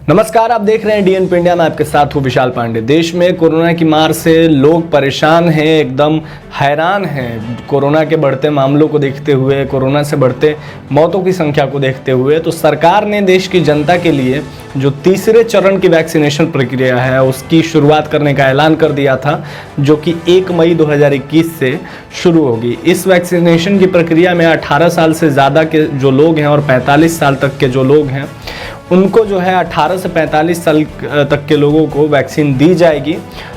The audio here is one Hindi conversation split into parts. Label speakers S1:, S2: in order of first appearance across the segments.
S1: नमस्कार, आप देख रहे हैं डीएनपी इंडिया। मैं आपके साथ हूँ विशाल पांडे। देश में कोरोना की मार से लोग परेशान हैं, एकदम हैरान हैं। कोरोना के बढ़ते मामलों को देखते हुए, कोरोना से बढ़ते मौतों की संख्या को देखते हुए तो सरकार ने देश की जनता के लिए जो तीसरे चरण की वैक्सीनेशन प्रक्रिया है उसकी शुरुआत करने का ऐलान कर दिया था, जो कि 1 मई 2021 से शुरू होगी। इस वैक्सीनेशन की प्रक्रिया में 18 साल से ज़्यादा के जो लोग हैं और 45 साल तक के जो लोग हैं उनको जो है 18 से 45 साल तक के लोगों को वैक्सीन दी जाएगी।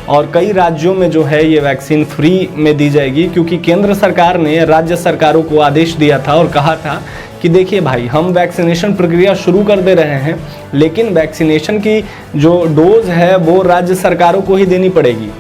S1: और कई राज्यों में जो है ये वैक्सीन फ्री में दी जाएगी, क्योंकि केंद्र सरकार ने राज्य सरकारों को आदेश दिया था और कहा था कि देखिए भाई, हम वैक्सीनेशन प्रक्रिया शुरू कर दे रहे हैं, लेकिन वैक्सीनेशन की जो डोज है वो राज्य सरकारों को ही देनी पड़ेगी।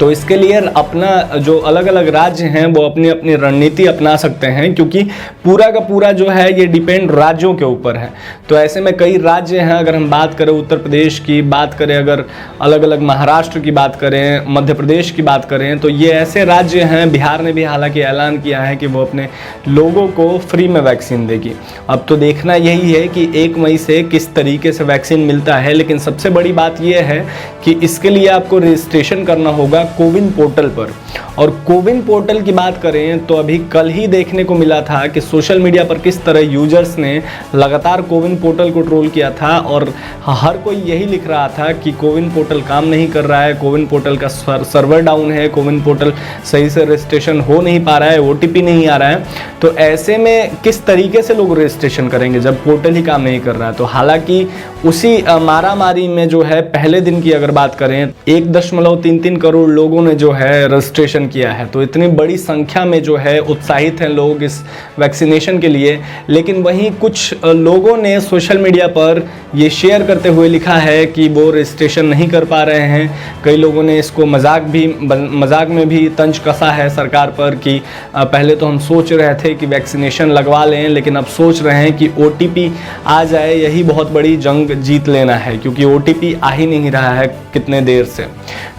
S1: तो इसके लिए अपना जो अलग अलग राज्य हैं वो अपनी अपनी रणनीति अपना सकते हैं, क्योंकि पूरा का पूरा जो है ये डिपेंड राज्यों के ऊपर है। तो ऐसे में कई राज्य हैं, अगर हम बात करें उत्तर प्रदेश की बात करें, अगर अलग अलग महाराष्ट्र की बात करें, मध्य प्रदेश की बात करें, तो ये ऐसे राज्य हैं। बिहार ने भी हालांकि ऐलान किया है कि वो अपने लोगों को फ्री में वैक्सीन देगी। अब तो देखना यही है कि 1 मई से किस तरीके से वैक्सीन मिलता है। लेकिन सबसे बड़ी बात यह है कि इसके लिए आपको रजिस्ट्रेशन करना होगा कोविन पोर्टल पर। और कोविन पोर्टल की बात करें तो अभी कल ही देखने को मिला था कि सोशल मीडिया पर किस तरह यूजर्स ने लगातार कोविन पोर्टल को ट्रोल किया था, और हर कोई यही लिख रहा था कि कोविन पोर्टल काम नहीं कर रहा है, कोविन पोर्टल का सर्वर डाउन है, कोविन पोर्टल सही से रजिस्ट्रेशन हो नहीं पा रहा है, ओटीपी नहीं आ रहा है। तो ऐसे में किस तरीके से लोग रजिस्ट्रेशन करेंगे जब पोर्टल ही काम नहीं कर रहा है। तो हालांकि उसी मारामारी में जो है पहले दिन की अगर बात करें, 1.33 करोड़ लोगों ने जो है रजिस्ट्रेशन किया है। तो इतनी बड़ी संख्या में जो है उत्साहित हैं लोग इस वैक्सीनेशन के लिए। लेकिन वहीं कुछ लोगों ने सोशल मीडिया पर ये शेयर करते हुए लिखा है कि वो रजिस्ट्रेशन नहीं कर पा रहे हैं। कई लोगों ने इसको मजाक में भी तंज कसा है सरकार पर कि पहले तो हम सोच रहे थे कि वैक्सीनेशन लगवा लें, लेकिन अब सोच रहे हैं कि ओटीपी आ जाए, यही बहुत बड़ी जंग जीत लेना है, क्योंकि ओटीपी आ ही नहीं रहा है कितने देर से।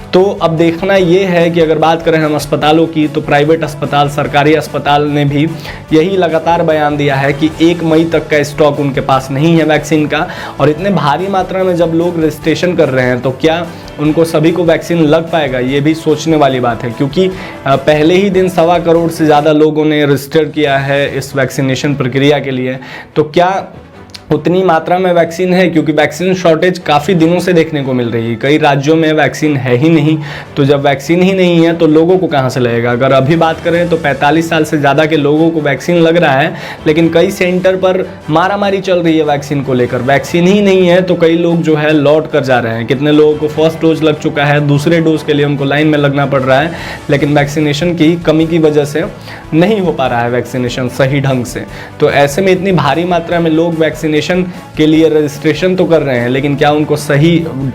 S1: तो अब देखना ये है कि अगर बात करें हम अस्पतालों की, तो प्राइवेट अस्पताल, सरकारी अस्पताल ने भी यही लगातार बयान दिया है कि 1 मई तक का स्टॉक उनके पास नहीं है वैक्सीन का। और इतने भारी मात्रा में जब लोग रजिस्ट्रेशन कर रहे हैं तो क्या उनको सभी को वैक्सीन लग पाएगा, ये भी सोचने वाली बात है। क्योंकि पहले ही दिन 1.25 करोड़ से ज़्यादा लोगों ने रजिस्टर किया है इस वैक्सीनेशन प्रक्रिया के लिए। तो क्या उतनी मात्रा में वैक्सीन है, क्योंकि वैक्सीन शॉर्टेज काफ़ी दिनों से देखने को मिल रही है। कई राज्यों में वैक्सीन है ही नहीं। तो जब वैक्सीन ही नहीं है तो लोगों को कहाँ से लगेगा। अगर अभी बात करें तो 45 साल से ज़्यादा के लोगों को वैक्सीन लग रहा है, लेकिन कई सेंटर पर मारामारी चल रही है वैक्सीन को लेकर। वैक्सीन ही नहीं है तो कई लोग जो है लौट कर जा रहे हैं। कितने लोगों को फर्स्ट डोज लग चुका है, दूसरे डोज के लिए उनको लाइन में लगना पड़ रहा है, लेकिन वैक्सीनेशन की कमी की वजह से नहीं हो पा रहा है वैक्सीनेशन सही ढंग से। तो ऐसे में इतनी भारी मात्रा में लोग वैक्सीनेशन के लिए रजिस्ट्रेशन तो कर रहे हैं, लेकिन क्या उनको सही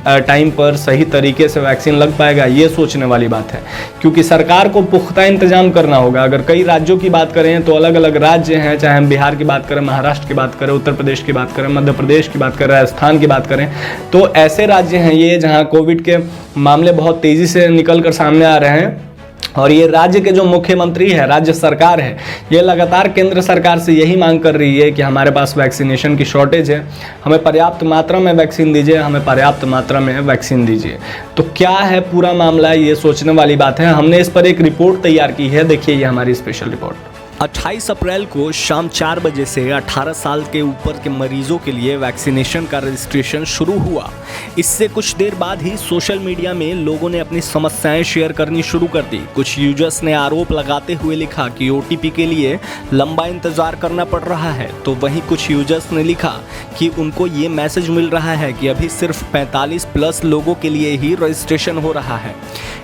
S1: टाइम पर सही तरीके से वैक्सीन लग पाएगा, ये सोचने वाली बात है। क्योंकि सरकार को पुख्ता इंतजाम करना होगा। अगर कई राज्यों की बात करें तो अलग अलग राज्य हैं, चाहे हम बिहार की बात करें, महाराष्ट्र की बात करें, उत्तर प्रदेश की बात करें, मध्य प्रदेश की बात करें, राजस्थान की बात करें, तो ऐसे राज्य हैं ये जहाँ कोविड के मामले बहुत तेज़ी से निकल कर सामने आ रहे हैं। और ये राज्य के जो मुख्यमंत्री है, राज्य सरकार है, ये लगातार केंद्र सरकार से यही मांग कर रही है कि हमारे पास वैक्सीनेशन की शॉर्टेज है, हमें पर्याप्त मात्रा में वैक्सीन दीजिए, हमें पर्याप्त मात्रा में वैक्सीन दीजिए। तो क्या है पूरा मामला, ये सोचने वाली बात है। हमने इस पर एक रिपोर्ट तैयार की है, देखिए ये हमारी स्पेशल रिपोर्ट।
S2: 28 अप्रैल को शाम 4 बजे से 18 साल के ऊपर के मरीजों के लिए वैक्सीनेशन का रजिस्ट्रेशन शुरू हुआ। इससे कुछ देर बाद ही सोशल मीडिया में लोगों ने अपनी समस्याएं शेयर करनी शुरू कर दी। कुछ यूजर्स ने आरोप लगाते हुए लिखा कि ओटीपी के लिए लंबा इंतजार करना पड़ रहा है, तो वहीं कुछ यूजर्स ने लिखा कि उनको ये मैसेज मिल रहा है कि अभी सिर्फ 45 प्लस लोगों के लिए ही रजिस्ट्रेशन हो रहा है।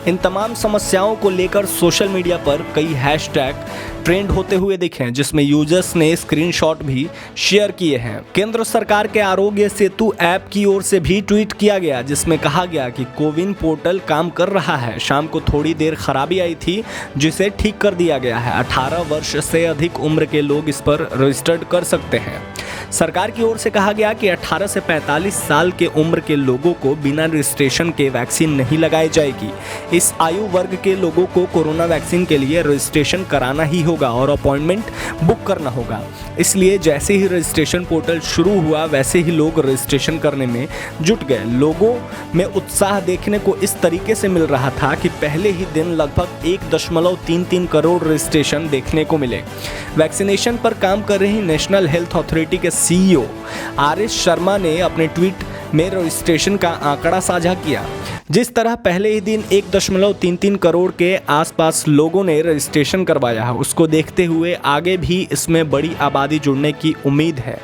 S2: इन तमाम समस्याओं को लेकर सोशल मीडिया पर कई हैशटैग ट्रेंड होते हुए दिखे, जिसमें यूजर्स ने स्क्रीनशॉट भी शेयर किए हैं। केंद्र सरकार के आरोग्य सेतु ऐप की ओर से भी ट्वीट किया गया, जिसमें कहा गया कि कोविन पोर्टल काम कर रहा है। शाम को थोड़ी देर खराबी आई थी, जिसे ठीक कर दिया गया है। 18 वर्ष से अधिक उम्र के लोग इस पर रजिस्टर्ड कर सकते हैं। सरकार की ओर से कहा गया कि 18 से 45 साल के उम्र के लोगों को बिना रजिस्ट्रेशन के वैक्सीन नहीं लगाई जाएगी। इस आयु वर्ग के लोगों को कोरोना वैक्सीन के लिए रजिस्ट्रेशन कराना ही होगा और अपॉइंटमेंट बुक करना होगा। इसलिए जैसे ही रजिस्ट्रेशन पोर्टल शुरू हुआ वैसे ही लोग रजिस्ट्रेशन करने में जुट गए। लोगों में उत्साह देखने को इस तरीके से मिल रहा था कि पहले ही दिन लगभग 1.33 करोड़ रजिस्ट्रेशन देखने को मिले। वैक्सीनेशन पर काम कर रही नेशनल हेल्थ अथॉरिटी के CEO आर.एस. शर्मा ने अपने ट्वीट में रजिस्ट्रेशन का आंकड़ा साझा किया। जिस तरह पहले ही दिन 1.33 करोड़ के आसपास लोगों ने रजिस्ट्रेशन करवाया है, उसको देखते हुए आगे भी इसमें बड़ी आबादी जुड़ने की उम्मीद है।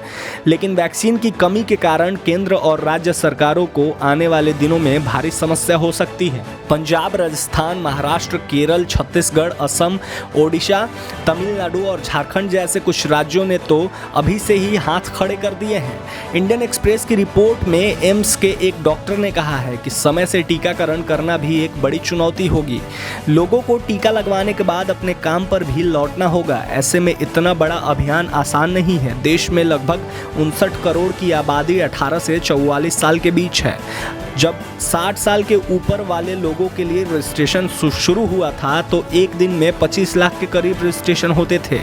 S2: लेकिन वैक्सीन की कमी के कारण केंद्र और राज्य सरकारों को आने वाले दिनों में भारी समस्या हो सकती है। पंजाब, राजस्थान, महाराष्ट्र, केरल, छत्तीसगढ़, असम, ओडिशा, तमिलनाडु और झारखंड जैसे कुछ राज्यों ने तो अभी से ही हाथ खड़े कर दिए हैं। इंडियन एक्सप्रेस की रिपोर्ट में एम्स के एक डॉक्टर ने कहा है कि समय से टीकाकरण करना भी एक बड़ी चुनौती होगी। लोगों को टीका लगवाने के बाद अपने काम पर भी लौटना होगा। ऐसे में इतना बड़ा अभियान आसान नहीं है। देश में लगभग 59 करोड़ की आबादी 18 से 44 साल के बीच है। जब 60 साल के ऊपर वाले लोगों के लिए रजिस्ट्रेशन शुरू हुआ था तो एक दिन में 25 लाख के करीब रजिस्ट्रेशन होते थे।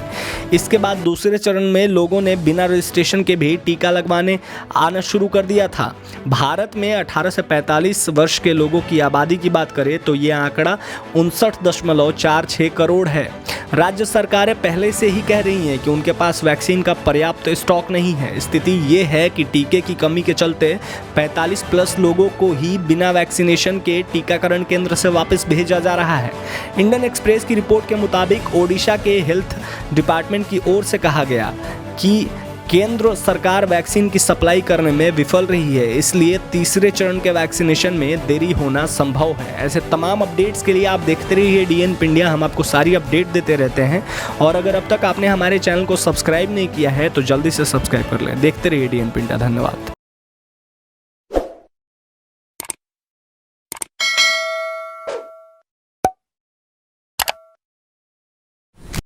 S2: इसके बाद दूसरे चरण में लोगों ने बिना रजिस्ट्रेशन के भी टीका लगवाने आना शुरू कर दिया था। भारत में 18 से 45 वर्ष के लोगों की आबादी की बात करें तो ये आंकड़ा 59.46 करोड़ है। राज्य सरकारें पहले से ही कह रही हैं कि उनके पास वैक्सीन का पर्याप्त स्टॉक नहीं है। स्थिति ये है कि टीके की कमी के चलते 45 प्लस लोगों को ही बिना वैक्सीनेशन के टीकाकरण केंद्र से वापस भेजा जा रहा है। इंडियन एक्सप्रेस की रिपोर्ट के मुताबिक ओडिशा के हेल्थ डिपार्टमेंट की ओर से कहा गया कि केंद्र सरकार वैक्सीन की सप्लाई करने में विफल रही है, इसलिए तीसरे चरण के वैक्सीनेशन में देरी होना संभव है। ऐसे तमाम अपडेट्स के लिए आप देखते रहिए DNP इंडिया। हम आपको सारी अपडेट देते रहते हैं और अगर अब तक आपने हमारे चैनल को सब्सक्राइब नहीं किया है तो जल्दी से सब्सक्राइब कर लें। देखते रहिए DNP इंडिया। धन्यवाद।